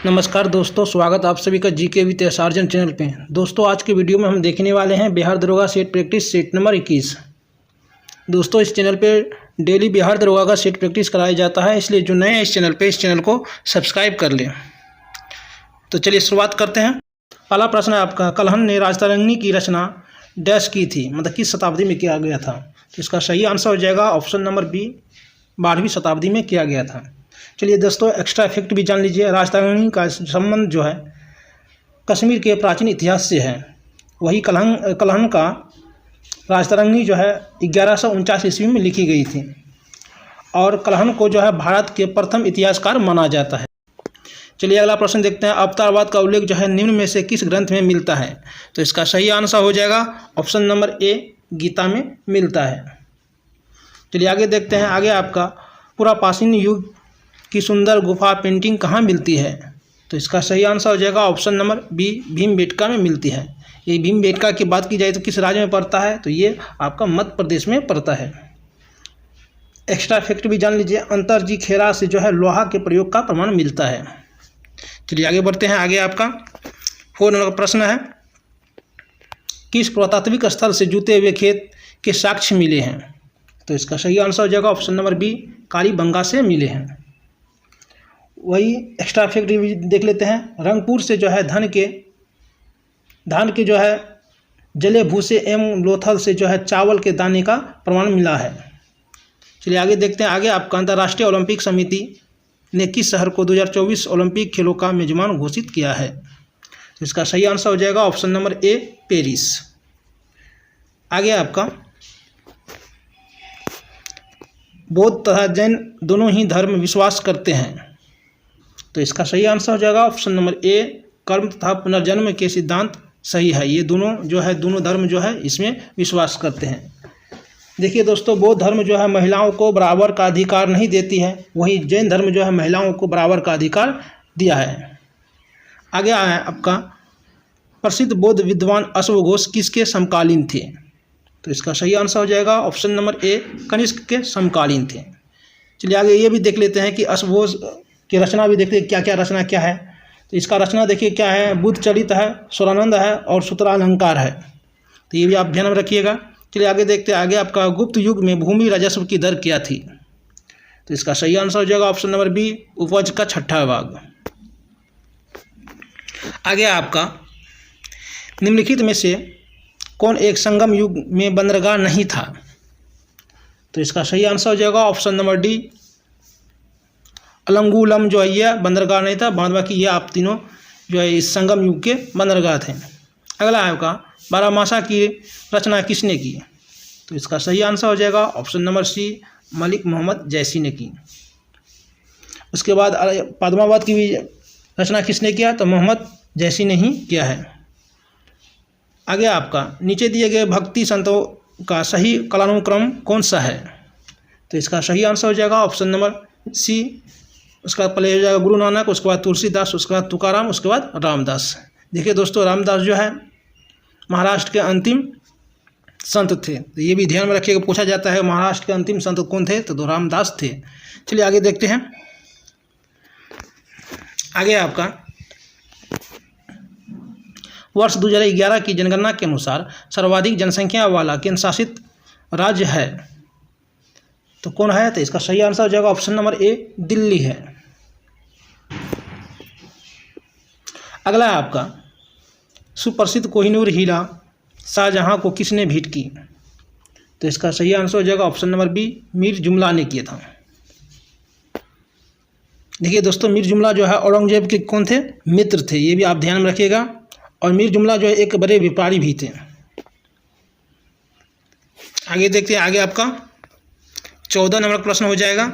नमस्कार दोस्तों, स्वागत आप सभी का जीके विद सार्जन चैनल पे। दोस्तों, आज की वीडियो में हम देखने वाले हैं बिहार दरोगा सेट प्रैक्टिस सेट नंबर 21। दोस्तों, इस चैनल पे डेली बिहार दरोगा का सेट प्रैक्टिस कराया जाता है, इसलिए जो नए हैं इस चैनल को सब्सक्राइब कर लें। तो चलिए शुरुआत करते हैं। पहला प्रश्न है आपका, कलहन ने राजतरंगिणी की रचना डैश की थी, मतलब किस शताब्दी में किया गया था। तो इसका सही आंसर हो जाएगा ऑप्शन नंबर बी, 12वीं शताब्दी में किया गया था। चलिए दोस्तों, एक्स्ट्रा फैक्ट भी जान लीजिए। राजतरंगिणी का संबंध जो है कश्मीर के प्राचीन इतिहास से है। वही कलहन का राजतरंगिणी जो है 1149 ईस्वी में लिखी गई थी, और कलहन को जो है भारत के प्रथम इतिहासकार माना जाता है। चलिए अगला प्रश्न देखते हैं। अवतारवाद का उल्लेख जो है निम्न में से किस ग्रंथ में मिलता है। तो इसका सही आंसर हो जाएगा ऑप्शन नंबर ए, गीता में मिलता है। चलिए आगे देखते हैं। आगे आपका पुरापाषाण युग की सुंदर गुफा पेंटिंग कहाँ मिलती है। तो इसका सही आंसर हो जाएगा ऑप्शन नंबर बी, भीमबेटका में मिलती है। ये भीमबेटका की बात की जाए तो किस राज्य में पड़ता है, तो ये आपका मध्य प्रदेश में पड़ता है। एक्स्ट्रा फैक्ट भी जान लीजिए। अंतरजी खेरा से जो है लोहा के प्रयोग का प्रमाण मिलता है। चलिए आगे बढ़ते हैं। आगे आपका 4 नंबर का प्रश्न है, किस पुरातात्विक स्थल से जुते हुए खेत के साक्ष्य मिले हैं। तो इसका सही आंसर हो जाएगा ऑप्शन नंबर बी, कालीबंगा से मिले हैं। वही एक्स्ट्रा फैक्ट भी देख लेते हैं। रंगपुर से जो है धान के जो है जले भूसे एवं लोथल से जो है चावल के दाने का प्रमाण मिला है। चलिए आगे देखते हैं। आगे आपका अंतर्राष्ट्रीय ओलंपिक समिति ने किस शहर को 2024 ओलंपिक खेलों का मेजबान घोषित किया है। तो इसका सही आंसर हो जाएगा ऑप्शन नंबर ए, पेरिस। आगे आपका बौद्ध तथा जैन दोनों ही धर्म विश्वास करते हैं। तो इसका सही आंसर हो जाएगा ऑप्शन नंबर ए, कर्म तथा पुनर्जन्म के सिद्धांत सही है। ये दोनों धर्म जो है इसमें विश्वास करते हैं। देखिए दोस्तों, बौद्ध धर्म जो है महिलाओं को बराबर का अधिकार नहीं देती है, वहीं जैन धर्म जो है महिलाओं को बराबर का अधिकार दिया है। आगे आया आपका, प्रसिद्ध बौद्ध विद्वान अश्वघोष किसके समकालीन थे। तो इसका सही आंसर हो जाएगा ऑप्शन नंबर ए, कनिष्क के समकालीन थे। चलिए आगे ये भी देख लेते हैं कि अश्वघोष की रचना भी देखते हैं क्या रचना क्या है। तो इसका रचना देखिए क्या है, बुद्ध चरित है, स्वरानंद है और सूत्रालंकार है। तो ये भी आप ध्यान में रखिएगा। चलिए आगे देखते हैं। आगे आपका गुप्त युग में भूमि राजस्व की दर क्या थी। तो इसका सही आंसर हो जाएगा ऑप्शन नंबर बी, उपज का 6ठा भाग। आगे आपका निम्नलिखित में से कौन एक संगम युग में बंदरगाह नहीं था। तो इसका सही आंसर हो जाएगा ऑप्शन नंबर डी, अलंगुलम जो है ये बंदरगाह नहीं था, बाद बाकी ये आप तीनों जो है इस संगम युग के बंदरगाह थे। अगला है आपका, बारामासा की रचना किसने की। तो इसका सही आंसर हो जाएगा option number C, Malik Mohammad Jayasi ने की। उसके बाद पद्मावत की भी रचना किसने किया, तो मोहम्मद जैसी ने ही किया है। आगे आपका नीचे दिए गए भक्ति संतों का सही कालानुक्रम कौन सा है। तो इसका सही आंसर हो जाएगा ऑप्शन नंबर सी। उसका पहले हो जाएगा गुरु नानक, उसके बाद तुलसीदास, उसके बाद तुकाराम, उसके बाद रामदास। देखिए दोस्तों, रामदास जो है महाराष्ट्र के अंतिम संत थे। तो ये भी ध्यान में रखिएगा, पूछा जाता है महाराष्ट्र के अंतिम संत कौन थे, तो रामदास थे। चलिए आगे देखते हैं। आगे आपका वर्ष 2011 की जनगणना के अनुसार सर्वाधिक जनसंख्या वाला केंद्र शासित राज्य है तो कौन है। तो इसका सही आंसर हो जाएगा ऑप्शन नंबर ए, दिल्ली है। अगला है आपका, सुप्रसिद्ध कोहिनूर हीरा शाहजहां को किसने भेंट की। तो इसका सही आंसर हो जाएगा ऑप्शन नंबर बी, मीर जुमला ने किया था। देखिए दोस्तों, मीर जुमला जो है औरंगजेब के कौन थे, मित्र थे। ये भी आप ध्यान में रखिएगा। और मीर जुमला जो है एक बड़े व्यापारी भी थे। आगे देखते हैं। आगे आपका 14 नंबर का प्रश्न हो जाएगा।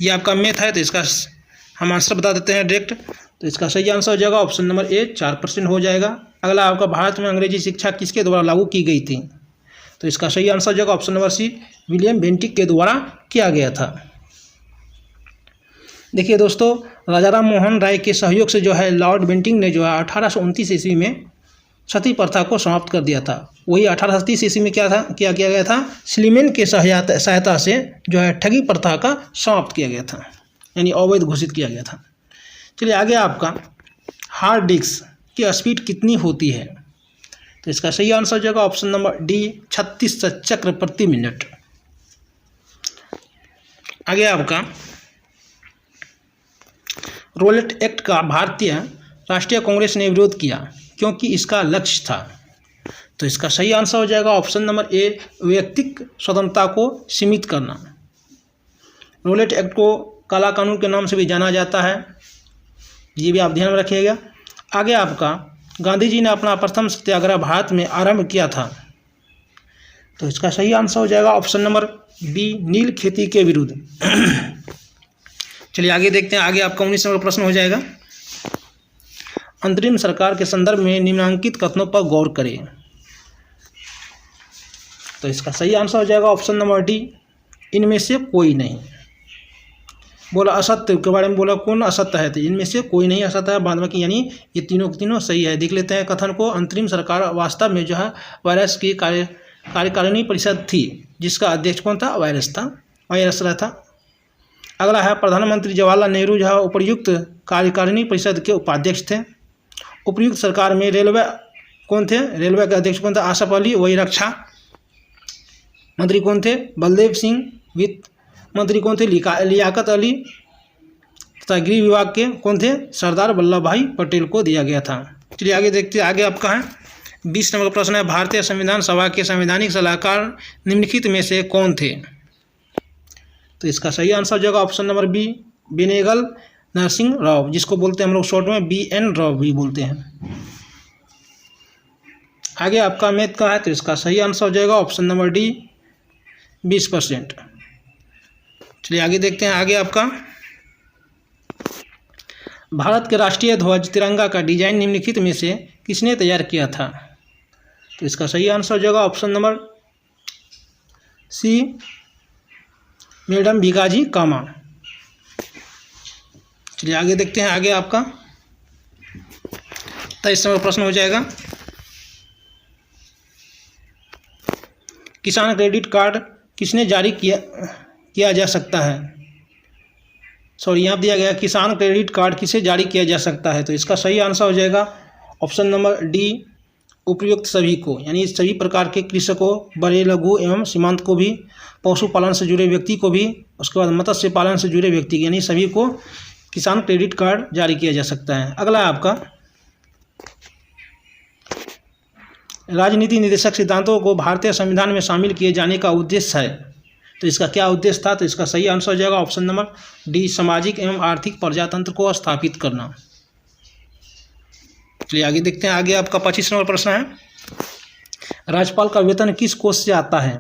ये आपका मैथ है, तो इसका हम आंसर बता देते हैं डायरेक्ट। तो इसका सही आंसर हो जाएगा ऑप्शन नंबर ए, 4% हो जाएगा। अगला आपका, भारत में अंग्रेजी शिक्षा किसके द्वारा लागू की गई थी। तो इसका सही आंसर हो जाएगा option number C, William Bentinck के द्वारा किया गया था। देखिए दोस्तों, राजा राम मोहन राय के सहयोग से जो है लॉर्ड बेंटिक ने जो है 1829 ईस्वी में सती प्रथा को समाप्त कर दिया था। वही 1830 ईस्वी में क्या किया गया था, स्लीमेन के सहायता से जो है ठगी प्रथा का समाप्त किया गया था, यानी अवैध घोषित किया गया था। चलिए आगे आपका हार्ड डिस्क की स्पीड कितनी होती है? तो इसका सही आंसर हो जाएगा ऑप्शन नंबर डी 36 चक्र प्रति मिनट। आगे आपका रोलेट एक्ट का भारतीय राष्ट्रीय कांग्रेस ने विरोध किया क्योंकि इसका लक्ष्य था। तो इसका सही आंसर हो जाएगा ऑप्शन नंबर ए वैयक्तिक स्वतंत्रता को सीमित करना। रोलेट एक्ट को काला कानून के नाम से भी जाना जाता है, ये भी आप ध्यान में रखिएगा। आगे आपका गांधी जी ने अपना प्रथम सत्याग्रह भारत में आरंभ किया था। तो इसका सही आंसर हो जाएगा ऑप्शन नंबर बी नील खेती के विरुद्ध। चलिए आगे देखते हैं। आगे आपका 19 नंबर प्रश्न हो जाएगा। अंतरिम सरकार के संदर्भ में निम्नलिखित कथनों पर गौर करें। तो इसका सही आंसर हो जाएगा ऑप्शन नंबर डी इनमें से कोई नहीं। बोला असत्य के बारे में, बोला कौन असत्य है? तो इनमें से कोई नहीं असत्य है, बाद में यानी ये तीनों के तीनों सही है। देख लेते हैं कथन को। अंतरिम सरकार वास्तव में जो है वायरस की कार्यकारिणी परिषद थी, जिसका अध्यक्ष कौन था? वायरस था। अगला है प्रधानमंत्री जवाहरलाल नेहरू जो है उपर्युक्त कार्यकारिणी परिषद के उपाध्यक्ष थे। उपर्युक्त सरकार में रेलवे कौन थे? रेलवे के अध्यक्ष कौन थे? आसफ अली। वही रक्षा मंत्री कौन थे? बलदेव सिंह। वित्त मंत्री कौन थे? लियाकत अली। तथा गृह विभाग के कौन थे? सरदार वल्लभ भाई पटेल को दिया गया था। चलिए आगे देखते हैं। आगे आपका है 20 नंबर का प्रश्न है। भारतीय संविधान सभा के संवैधानिक सलाहकार निम्नलिखित में से कौन थे? तो इसका सही आंसर हो जाएगा option number B Benegal Narasimha Rao, जिसको बोलते हैं हम लोग शॉर्ट में BN राव भी बोलते हैं। आगे आपका मैथ का है, तो इसका सही आंसर हो जाएगा ऑप्शन नंबर डी 20%। चलिए आगे देखते हैं। आगे आपका भारत के राष्ट्रीय ध्वज तिरंगा का डिजाइन निम्नलिखित में से किसने तैयार किया था? तो इसका सही आंसर हो जाएगा option number C madam Bhikaji Cama. चलिए आगे देखते हैं। आगे आपका 23 नंबर प्रश्न हो जाएगा। किसान क्रेडिट कार्ड किसने जारी किया जा सकता है? सॉरी, यहाँ दिया गया किसान क्रेडिट कार्ड किसे जारी किया जा सकता है? तो इसका सही आंसर हो जाएगा ऑप्शन नंबर डी उपयुक्त सभी को, यानी सभी प्रकार के कृषकों, बड़े लघु एवं सीमांत को भी, पशुपालन से जुड़े व्यक्ति को भी, उसके बाद मत्स्य पालन से जुड़े व्यक्ति, यानी सभी को किसान क्रेडिट कार्ड जारी किया जा सकता है। अगला है आपका राजनीति निर्देशक सिद्धांतों को भारतीय संविधान में शामिल किए जाने का उद्देश्य है। तो इसका क्या उद्देश्य था? तो इसका सही आंसर हो जाएगा ऑप्शन नंबर डी सामाजिक एवं आर्थिक प्रजातंत्र को स्थापित करना। चलिए आगे देखते हैं। आगे आपका 25 नंबर प्रश्न है। राज्यपाल का वेतन किस कोष से आता है?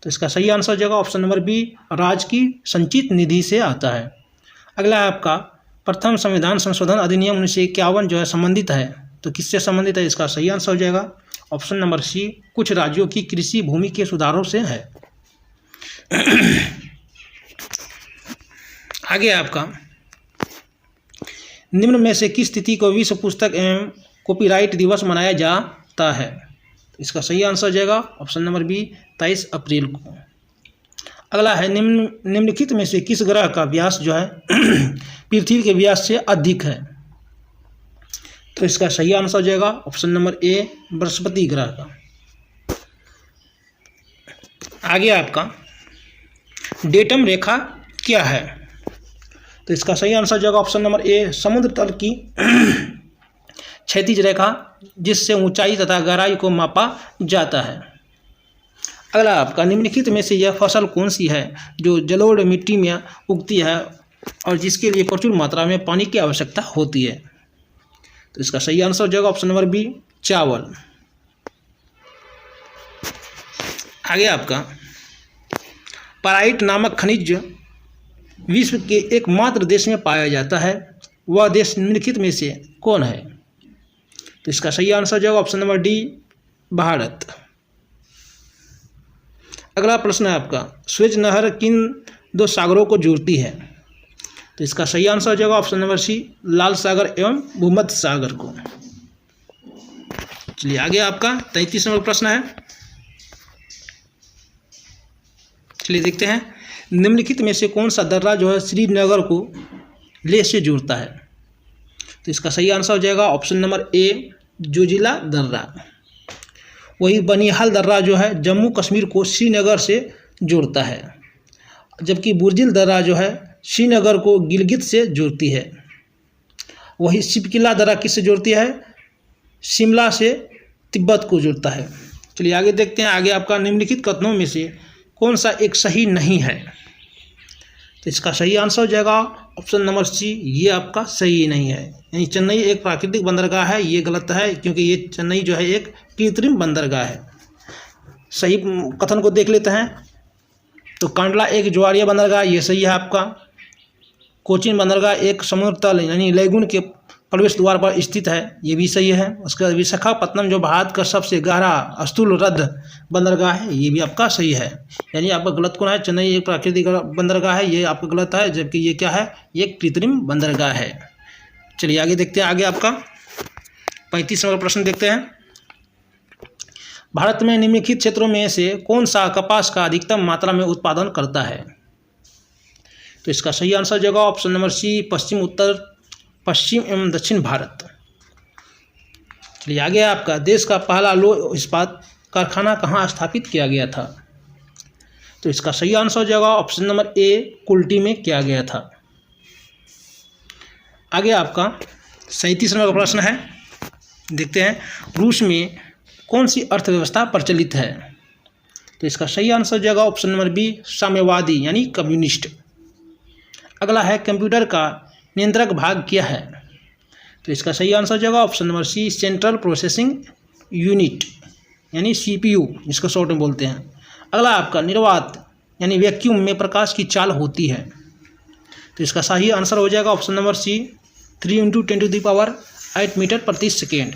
तो इसका सही आंसर हो जाएगा ऑप्शन नंबर बी राज्य की संचित निधि से आता है। अगला है आपका प्रथम संविधान संशोधन अधिनियम 1951 जो है संबंधित है, तो किससे संबंधित है? इसका सही आंसर हो जाएगा ऑप्शन नंबर सी कुछ राज्यों की कृषि भूमि के सुधारों से है। आगे आपका निम्न में से किस तिथि को विश्व पुस्तक एवं कॉपीराइट दिवस मनाया जाता है? इसका सही आंसर हो जाएगा ऑप्शन नंबर बी 23 अप्रैल को। अगला है निम्नलिखित में से किस ग्रह का व्यास जो है पृथ्वी के व्यास से अधिक है? तो इसका सही आंसर हो जाएगा ऑप्शन नंबर ए बृहस्पति ग्रह का। आगे आपका डेटम रेखा क्या है? तो इसका सही आंसर हो जाएगा ऑप्शन नंबर ए समुद्र तल की क्षैतिज रेखा, जिससे ऊंचाई तथा गहराई को मापा जाता है। अगला आपका निम्नलिखित में से यह फसल कौन सी है जो जलोढ़ मिट्टी में उगती है और जिसके लिए प्रचुर मात्रा में पानी की आवश्यकता होती है? तो इसका सही आंसर हो जाएगा ऑप्शन नंबर बी चावल। आगे आपका पराइट नामक खनिज विश्व के एकमात्र देश में पाया जाता है, वह देश निम्नलिखित में से कौन है? तो इसका सही आंसर हो जाएगा ऑप्शन नंबर डी भारत। अगला प्रश्न है आपका स्वेज नहर किन दो सागरों को जोड़ती है? तो इसका सही आंसर हो जाएगा ऑप्शन नंबर सी लाल सागर एवं भूमध्य सागर को। चलिए आगे आपका 33 नंबर प्रश्न है। चलिए देखते हैं निम्नलिखित में से कौन सा दर्रा जो है श्रीनगर को लेह से जोड़ता है? तो इसका सही आंसर हो जाएगा ऑप्शन नंबर ए जोजिला दर्रा। वही बनिहाल दर्रा जो है जम्मू कश्मीर को श्रीनगर से जोड़ता है, जबकि बुर्जिल दर्रा जो है श्रीनगर को गिलगित से जोड़ती है। वही शिपकिला दर्रा किससे जोड़ती है? शिमला से तिब्बत को जोड़ता है। चलिए आगे देखते हैं, आगे आपका निम्नलिखित कथनों में से कौन सा एक सही नहीं है? तो इसका सही आंसर हो जाएगा ऑप्शन नंबर सी, ये आपका सही नहीं है। यानी चेन्नई एक प्राकृतिक बंदरगाह है, ये गलत है, क्योंकि ये चेन्नई जो है एक कृत्रिम बंदरगाह है। सही कथन को देख लेते हैं। तो कांडला एक ज्वारीय बंदरगाह, ये सही है आपका। कोचीन बंदरगाह एक समुद्र तल यानी लेगुन के प्रवेश द्वार पर स्थित है, ये भी सही है। उसके बाद विशाखापत्तनम जो भारत का सबसे गहरा स्थूल रद्द बंदरगाह है, ये भी आपका सही है। यानी आपका गलत कौन है? चेन्नई एक प्राकृतिक बंदरगाह है, ये आपका गलत है, जबकि ये क्या है? ये कृत्रिम बंदरगाह है। चलिए आगे देखते हैं, आगे आपका 35 नंबर प्रश्न देखते हैं। भारत में निम्नलिखित क्षेत्रों में से कौन सा कपास का अधिकतम मात्रा में उत्पादन करता है? तो इसका सही आंसर जाएगा ऑप्शन नंबर सी, पश्चिम, उत्तर पश्चिम एवं दक्षिण भारत। चलिए आगे आपका देश का पहला लौह इस्पात कारखाना कहाँ स्थापित किया गया था? तो इसका सही आंसर हो जाएगा ऑप्शन नंबर ए, कुल्टी में किया गया था। आगे आपका 37 नंबर का प्रश्न है, देखते हैं। रूस में कौन सी अर्थव्यवस्था प्रचलित है? तो इसका सही आंसर हो जाएगा ऑप्शन नंबर बी, साम्यवादी यानी कम्युनिस्ट। अगला है कंप्यूटर का नियंत्रक भाग क्या है? तो इसका सही आंसर हो जाएगा option number C, central processing unit यानी सीपीयू, जिसको शॉर्ट में बोलते हैं। अगला आपका निर्वात यानी वैक्यूम में प्रकाश की चाल होती है। तो इसका सही आंसर हो जाएगा ऑप्शन नंबर सी, 3 × 10⁸ मीटर प्रति सेकेंड।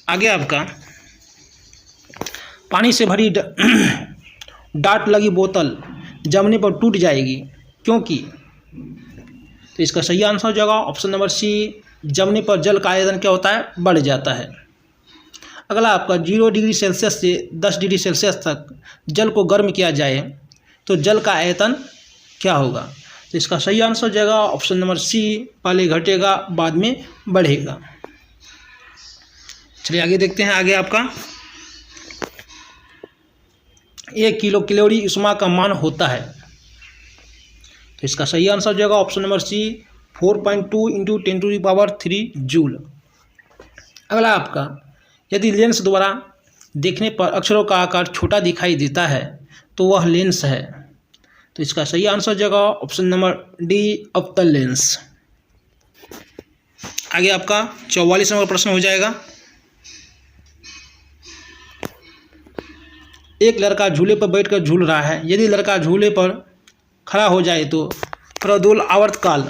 आगे आपका पानी से भरी डाट लगी बोतल जमने पर टूट जाएगी, क्योंकि? तो इसका सही आंसर हो जाएगा ऑप्शन नंबर सी, जमने पर जल का आयतन क्या होता है? बढ़ जाता है। अगला आपका 0 डिग्री सेल्सियस से 10 डिग्री सेल्सियस तक जल को गर्म किया जाए तो जल का आयतन क्या होगा? तो इसका सही आंसर हो जाएगा ऑप्शन नंबर सी, पहले घटेगा बाद में बढ़ेगा। चलिए आगे देखते हैं, आगे आपका 1 किलो कैलोरी ऊष्मा का मान होता है। तो इसका सही आंसर हो जाएगा ऑप्शन नंबर सी, 4.2 × 10⁻³ जूल। अगला आपका यदि लेंस द्वारा देखने पर अक्षरों का आकार छोटा दिखाई देता है तो वह लेंस है। तो इसका सही आंसर हो जाएगा ऑप्शन नंबर डी, अवतल लेंस। आगे आपका 44 नंबर प्रश्न हो जाएगा। एक लड़का झूले पर बैठकर झूल रहा है, यदि लड़का झूले पर खड़ा हो जाए तो प्रदोल आवर्तकाल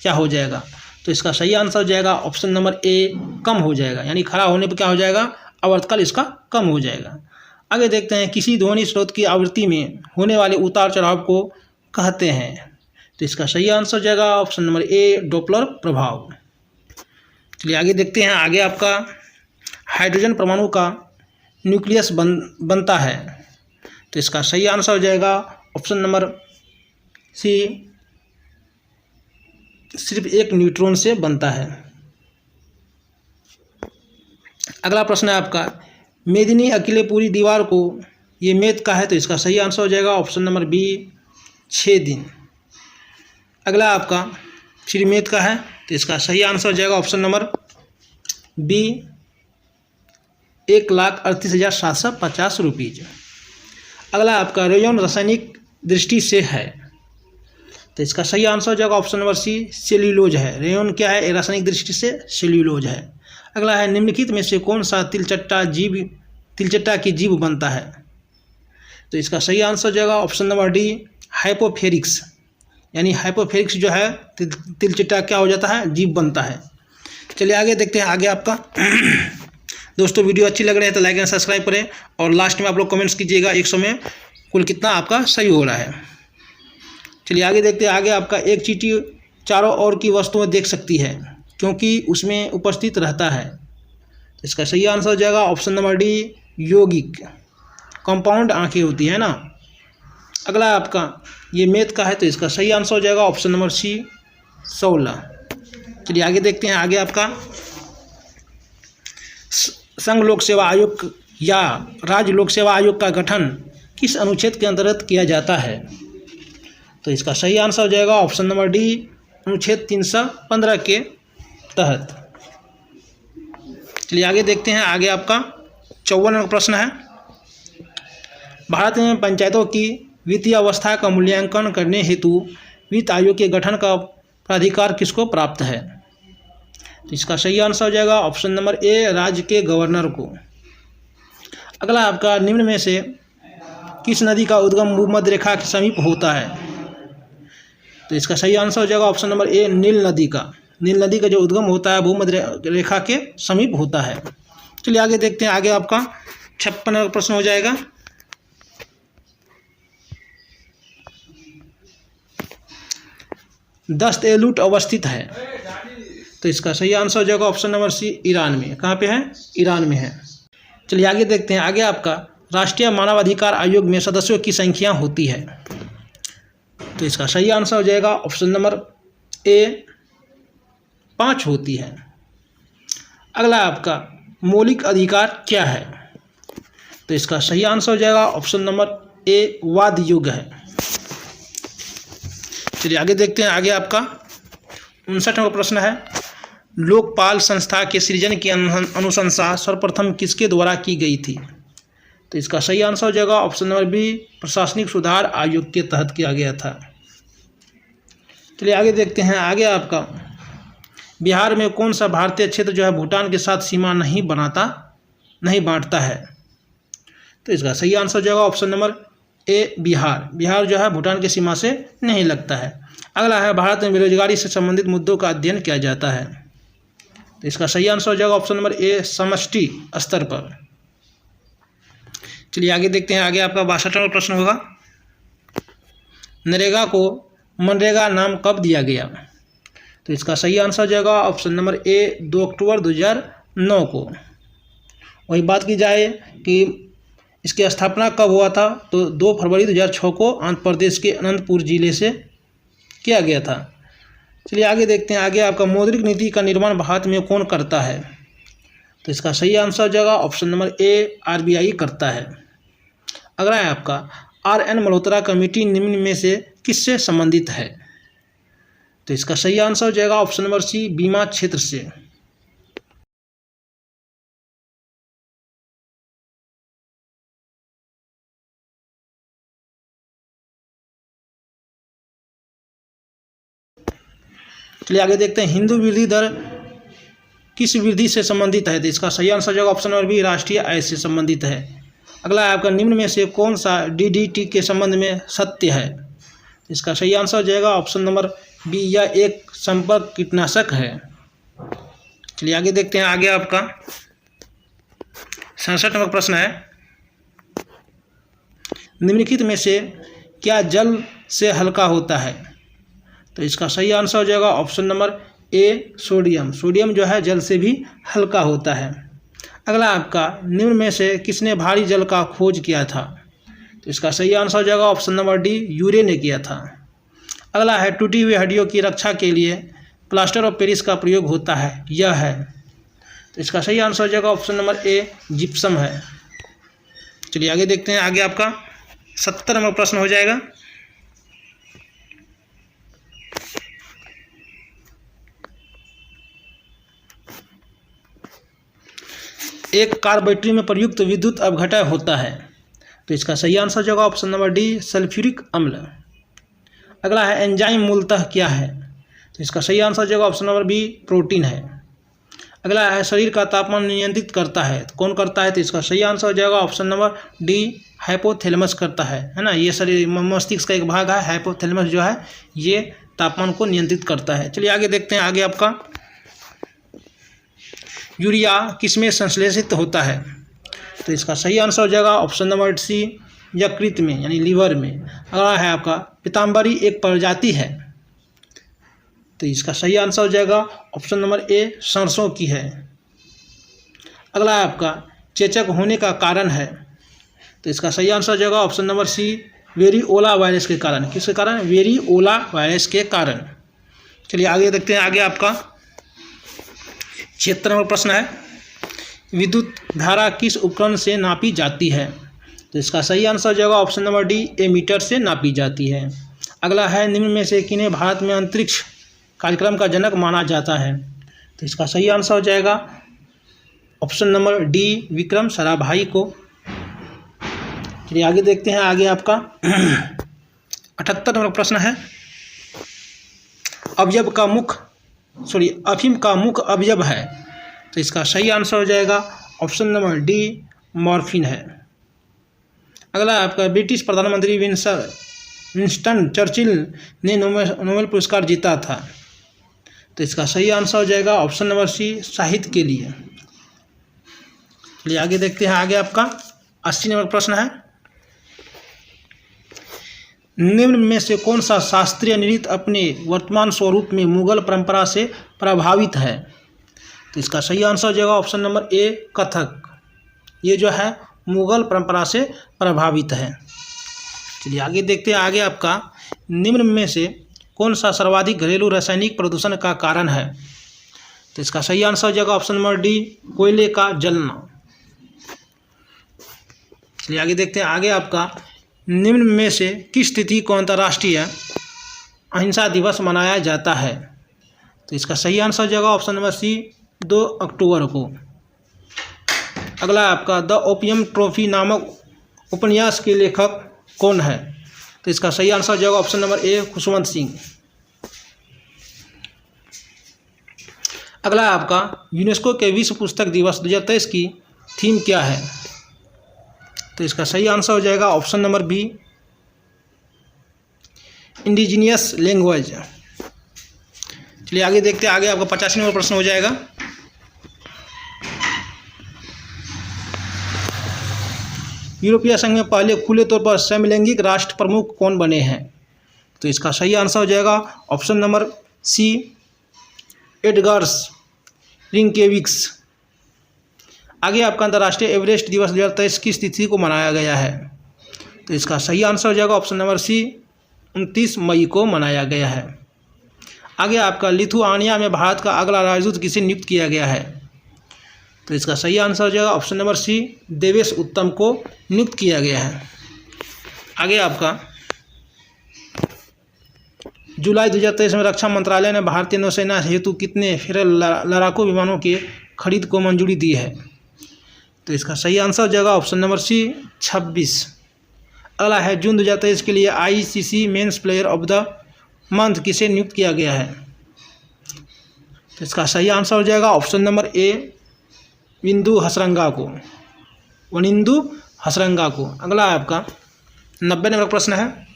क्या हो जाएगा? तो इसका सही आंसर हो जाएगा ऑप्शन नंबर ए, कम हो जाएगा। यानी खड़ा होने पर क्या हो जाएगा? आवर्तकाल इसका कम हो जाएगा। आगे देखते हैं, किसी ध्वनि स्रोत की आवृत्ति में होने वाले उतार चढ़ाव को कहते हैं। तो इसका सही आंसर हो जाएगा ऑप्शन नंबर ए, डॉपलर प्रभाव। चलिए आगे देखते हैं, आगे आपका हाइड्रोजन परमाणु का न्यूक्लियस बनता है। तो इसका सही आंसर हो जाएगा ऑप्शन नंबर सी, सिर्फ एक न्यूट्रॉन से बनता है। अगला प्रश्न है आपका, मेदिनी अकेले पूरी दीवार को, ये मेद का है। तो इसका सही आंसर हो जाएगा ऑप्शन नंबर बी, 6 दिन। अगला आपका श्रीमेद का है। तो इसका सही आंसर हो जाएगा ऑप्शन नंबर बी, 1,38,750 रुपीज़। अगला आपका रेयन रासायनिक दृष्टि से है। तो इसका सही आंसर हो जाएगा ऑप्शन नंबर सी, सेल्यूलोज है। रेयन क्या है? रासायनिक दृष्टि से सेल्यूलोज है। अगला है, निम्नलिखित में से कौन सा तिलचट्टा की जीव बनता है? तो इसका सही आंसर हो जाएगा ऑप्शन नंबर डी, हाइपोफेरिक्स। यानी हाइपोफेरिक्स जो है तिलचट्टा क्या हो जाता है? जीव बनता है। चलिए आगे देखते हैं, आगे आपका दोस्तों वीडियो अच्छी लग रही है तो लाइक एंड सब्सक्राइब करें, और लास्ट में आप लोग कमेंट्स कीजिएगा 100 में कुल कितना आपका सही हो रहा है। चलिए आगे देखते हैं, आगे आपका एक चींटी चारों ओर की वस्तुएं देख सकती है क्योंकि उसमें उपस्थित रहता है। तो इसका सही आंसर हो जाएगा ऑप्शन नंबर डी, यौगिक, कंपाउंड आंखें होती है ना। अगला आपका ये मेद का है। तो इसका सही आंसर हो जाएगा ऑप्शन नंबर सी, 16। चलिए आगे देखते हैं। आगे आपका संघ लोक सेवा आयोग या राज्य लोक सेवा आयोग का गठन किस अनुच्छेद के अंतर्गत किया जाता है? तो इसका सही आंसर हो जाएगा ऑप्शन नंबर डी, अनुच्छेद 315 के तहत। चलिए आगे देखते हैं। आगे आपका 54 नंबर प्रश्न है, भारत में पंचायतों की वित्तीय अवस्था का मूल्यांकन करने हेतु वित्त आयोग के गठन का प्राधिकार किसको प्राप्त है? तो इसका सही आंसर हो जाएगा ऑप्शन नंबर ए, राज्य के गवर्नर को। अगला आपका निम्न में से किस नदी का उद्गम भूमध्य रेखा के समीप होता है? तो इसका सही आंसर हो जाएगा ऑप्शन नंबर ए, नील नदी का। नील नदी का जो उद्गम होता है भूमध्य रेखा के समीप होता है। चलिए आगे देखते हैं। आगे आपका 56 प्रश्न हो जाएगा, दस्त ए लूट अवस्थित है? तो इसका सही आंसर हो जाएगा ऑप्शन नंबर सी, ईरान में। कहाँ पे है? ईरान में है। चलिए आगे देखते हैं। आगे आपका राष्ट्रीय मानवाधिकार आयोग में सदस्यों की संख्या होती है? तो इसका सही आंसर हो जाएगा ऑप्शन नंबर ए, 5 होती है। अगला आपका मौलिक अधिकार क्या है? तो इसका सही आंसर हो जाएगा ऑप्शन नंबर ए, वाद युग है। चलिए आगे देखते हैं। आगे आपका 59 नंबर प्रश्न है, लोकपाल संस्था के सृजन की अनुशंसा सर्वप्रथम किसके द्वारा की गई थी? तो इसका सही आंसर हो जाएगा ऑप्शन नंबर बी, प्रशासनिक सुधार आयोग के तहत किया गया था। चलिए आगे देखते हैं। आगे आपका बिहार में कौन सा भारतीय क्षेत्र जो है भूटान के साथ सीमा नहीं बांटता है? तो इसका सही आंसर हो जाएगा option number A, Bihar. Bihar जो है भूटान की सीमा से नहीं लगता है। अगला है, भारत में बेरोजगारी से संबंधित मुद्दों का अध्ययन किया जाता है? तो इसका सही आंसर हो जाएगा ऑप्शन नंबर ए, समष्टि स्तर पर। चलिए आगे देखते हैं। आगे आपका 62 नंबर प्रश्न होगा, नरेगा को मनरेगा नाम कब दिया गया? तो इसका सही आंसर हो जाएगा ऑप्शन नंबर ए, 2 अक्टूबर 2009 को। वही बात की जाए कि इसकी स्थापना कब हुआ था, तो 2 फरवरी 2006 को आंध्र प्रदेश के अनंतपुर जिले से किया गया था। चलिए आगे देखते हैं। आगे आपका मौद्रिक नीति का निर्माण भारत में कौन करता है? तो इसका सही आंसर हो जाएगा ऑप्शन नंबर ए, आरबीआई करता है। अगला है आपका, आर.एन. मल्होत्रा कमेटी निम्न में से किससे संबंधित है? तो इसका सही आंसर हो जाएगा ऑप्शन नंबर सी, बीमा क्षेत्र से। चलिए आगे देखते हैं, हिंदू वृद्धि दर किस वृद्धि से संबंधित है? तो इसका सही आंसर हो जाएगा ऑप्शन नंबर बी, राष्ट्रीय आय से संबंधित है। अगला है आपका, निम्न में से कौन सा डीडीटी के संबंध में सत्य है? इसका सही आंसर हो जाएगा ऑप्शन नंबर बी, यह एक संपर्क कीटनाशक है। चलिए आगे देखते हैं। आगे आपका 67 नंबर प्रश्न है, निम्नलिखित में से क्या जल से हल्का होता है? तो इसका सही आंसर हो जाएगा option number A, sodium. Sodium जो है जल से भी हल्का होता है। अगला आपका, निम्न में से किसने भारी जल का खोज किया था? तो इसका सही आंसर हो जाएगा ऑप्शन नंबर डी, यूरे ने किया था। अगला है, टूटी हुई हड्डियों की रक्षा के लिए प्लास्टर ऑफ पेरिस का प्रयोग होता है, यह है? तो इसका सही आंसर हो जाएगा ऑप्शन नंबर ए, जिप्सम है। चलिए आगे देखते हैं। आगे आपका 70 नंबर प्रश्न हो जाएगा, एक कार बैटरी में प्रयुक्त विद्युत अपघटय होता है? तो इसका सही आंसर हो जाएगा ऑप्शन नंबर डी, सल्फ्यूरिक अम्ल। अगला है, एंजाइम मूलतः क्या है? तो इसका सही आंसर हो जाएगा ऑप्शन नंबर बी, प्रोटीन है। अगला है, शरीर का तापमान नियंत्रित करता है, तो कौन करता है? तो इसका सही आंसर हो जाएगा ऑप्शन नंबर डी, हाइपोथैलेमस करता है ना। ये शरीर मस्तिष्क का एक भाग है, हाइपोथैलेमस जो है ये तापमान को नियंत्रित करता है। चलिए आगे देखते हैं। आगे आपका, यूरिया किसमें संश्लेषित होता है? तो इसका सही आंसर हो जाएगा ऑप्शन नंबर सी, यकृत में यानी लीवर में। अगला है आपका, पीताम्बरी एक प्रजाति है? तो इसका सही आंसर हो जाएगा ऑप्शन नंबर ए, सरसों की है। अगला है आपका, चेचक होने का कारण है? तो इसका सही आंसर हो जाएगा ऑप्शन नंबर सी, वेरिओला वायरस के कारण। किसके कारण? वेरिओला वायरस के कारण। चलिए आगे देखते हैं। आगे आपका 76 नंबर प्रश्न है, विद्युत धारा किस उपकरण से नापी जाती है? तो इसका सही आंसर हो जाएगा ऑप्शन नंबर डी, एमीटर से नापी जाती है। अगला है, निम्न में से किन्हें भारत में अंतरिक्ष कार्यक्रम का जनक माना जाता है? तो इसका सही आंसर हो जाएगा option number D, Vikram Sarabhai को। चलिए आगे देखते हैं। आगे आपका 78 नंबर प्रश्न है, अफीम का मुख्य अवयव है? तो इसका सही आंसर हो जाएगा ऑप्शन नंबर डी, मॉर्फिन है। अगला आपका, ब्रिटिश प्रधानमंत्री विंस्टन चर्चिल ने नोबेल पुरस्कार जीता था? तो इसका सही आंसर हो जाएगा ऑप्शन नंबर सी, साहित्य के लिए। चलिए आगे देखते हैं। आगे आपका 80 नंबर प्रश्न है, निम्न में से कौन सा शास्त्रीय नृत्य अपने वर्तमान स्वरूप में मुगल परंपरा से प्रभावित है? तो इसका सही आंसर हो जाएगा ऑप्शन नंबर ए, कथक। ये जो है मुगल परंपरा से प्रभावित है। चलिए आगे देखते हैं। आगे आपका, निम्न में से कौन सा सर्वाधिक घरेलू रासायनिक प्रदूषण का कारण है? तो इसका सही आंसर हो जाएगा ऑप्शन नंबर डी, कोयले का जलना। चलिए आगे देखते हैं। आगे आपका, निम्न में से किस तिथि को अंतर्राष्ट्रीय अहिंसा दिवस मनाया जाता है? तो इसका सही आंसर हो जाएगा ऑप्शन नंबर सी, 2 अक्टूबर को। अगला आपका, द ओपियम ट्रॉफी नामक उपन्यास के लेखक कौन है? तो इसका सही आंसर हो जाएगा option number A, Khushwant Singh. अगला आपका, यूनेस्को के विश्व पुस्तक दिवस 2023 की थीम क्या है? तो इसका सही आंसर हो जाएगा option number B, indigenous language. चलिए आगे देखते हैं। आगे आपका 85 नंबर प्रश्न हो जाएगा, यूरोपीय संघ में पहले खुले तौर पर समलैंगिक राष्ट्र प्रमुख कौन बने हैं? तो इसका सही आंसर हो जाएगा ऑप्शन नंबर सी, एडगर्स रिंकेविक्स। आगे आपका, अंतर्राष्ट्रीय एवरेस्ट दिवस 2023 किस तिथि को मनाया गया है? तो इसका सही आंसर हो जाएगा ऑप्शन नंबर सी, 29 मई को मनाया गया है। आगे आपका, लिथुआनिया में भारत का अगला राजदूत किसे नियुक्त किया गया है? तो इसका सही आंसर हो जाएगा ऑप्शन नंबर सी, देवेश उत्तम को नियुक्त किया गया है। आगे आपका, जुलाई 2023 में रक्षा मंत्रालय ने भारतीय नौसेना हेतु कितने लड़ाकू विमानों के खरीद को मंजूरी दी है? तो इसका सही आंसर हो जाएगा ऑप्शन नंबर सी, 26। अगला है, जून 2023 के लिए ICC men's player of the month किसे नियुक्त किया गया है? तो इसका सही आंसर हो जाएगा option number A, Wanindu Hasaranga को। अगला आपका 90 नंबर प्रश्न है,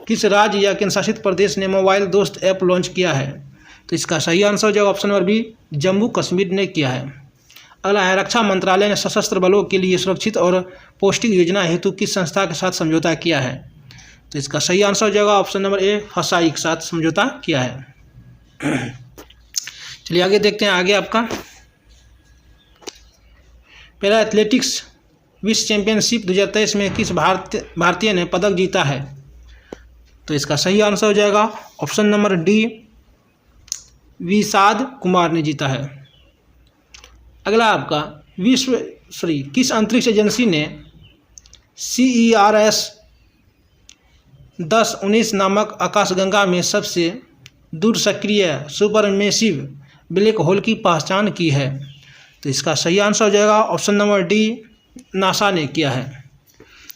किस राज्य या केंद्र शासित प्रदेश ने मोबाइल दोस्त ऐप लॉन्च किया है? तो इसका सही आंसर हो जाएगा option number B, Jammu Kashmir ने किया है। अगला है, रक्षा मंत्रालय ने सशस्त्र बलों के लिए सुरक्षित और पौष्टिक योजना हेतु किस संस्था के साथ समझौता किया है? तो इसका सही आंसर हो जाएगा ऑप्शन नंबर ए, फसाई के साथ समझौता किया है। चलिए आगे देखते हैं। आगे आपका, पैरा एथलेटिक्स विश्व चैंपियनशिप 2023 में किस भारतीय ने पदक जीता है? तो इसका सही आंसर हो जाएगा option number D, Vishad Kumar ने जीता है। अगला आपका, किस अंतरिक्ष एजेंसी ने CERS 1019 नामक आकाशगंगा में सबसे दूर सक्रिय सुपरमेसिव ब्लैक होल की पहचान की है? तो इसका सही आंसर हो जाएगा ऑप्शन नंबर डी, नासा ने किया है।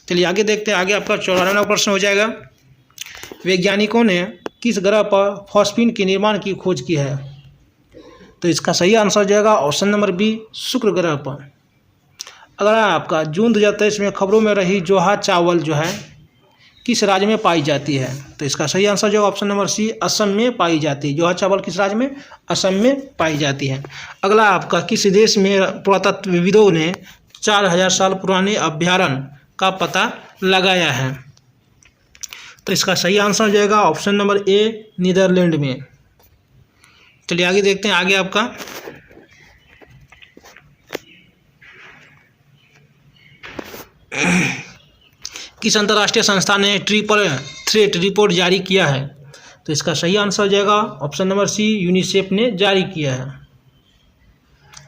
चलिए आगे देखते हैं। आगे आपका 94 नंबर प्रश्न हो जाएगा, वैज्ञानिकों ने किस ग्रह पर फॉस्फीन के निर्माण की खोज की है? तो इसका सही आंसर हो जाएगा ऑप्शन नंबर बी, शुक्र ग्रह पर। अगर आपका, जून 2023 में खबरों में रही जोहा चावल जो है किस राज्य में पाई जाती है? तो इसका सही आंसर जो ऑप्शन नंबर सी, असम में पाई जाती है। जोहा चावल किस राज्य में? असम में पाई जाती है। अगला आपका, किस देश में पुरातत्वविदों ने 4000 साल पुराने अभ्यारण्य का पता लगाया है? तो इसका सही आंसर हो जाएगा ऑप्शन नंबर ए, नीदरलैंड में। चलिए आगे देखते हैं। आगे आपका, किस अंतर्राष्ट्रीय संस्था ने ट्रिपल थ्रेट रिपोर्ट जारी किया है? तो इसका सही आंसर हो जाएगा ऑप्शन नंबर सी, यूनिसेफ ने जारी किया है।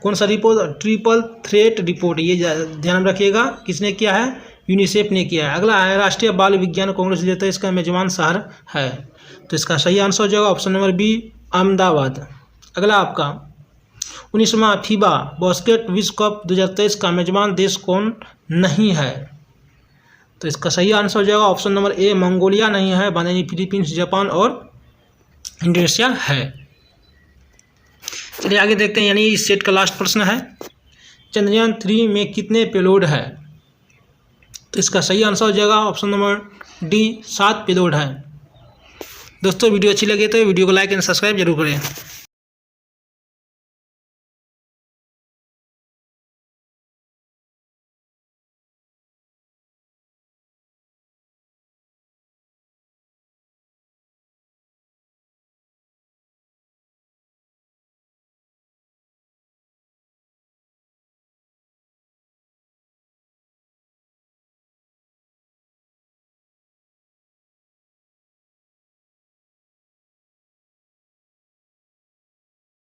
कौन सा रिपोर्ट? ट्रिपल थ्रेट रिपोर्ट, ये ध्यान रखिएगा, किसने किया है? यूनिसेफ ने किया है। अगला है राष्ट्रीय बाल विज्ञान कांग्रेस जो है इसका मेजबान शहर है, तो इसका सही आंसर हो जाएगा ऑप्शन नंबर बी, अहमदाबाद। अगला आपका 19वां फीबा बास्केट विश्व कप 2023 का मेजबान देश कौन नहीं है? तो इसका सही आंसर हो जाएगा ऑप्शन नंबर ए, मंगोलिया नहीं है, यानी फिलीपींस, जापान और इंडोनेशिया है। चलिए आगे देखते हैं, यानी इस सेट का लास्ट प्रश्न है, चंद्रयान 3 में कितने पेलोड है? तो इसका सही आंसर हो जाएगा ऑप्शन नंबर डी, 7 पेलोड है। दोस्तों वीडियो अच्छी लगे तो वीडियो को लाइक एंड सब्सक्राइब जरूर करें।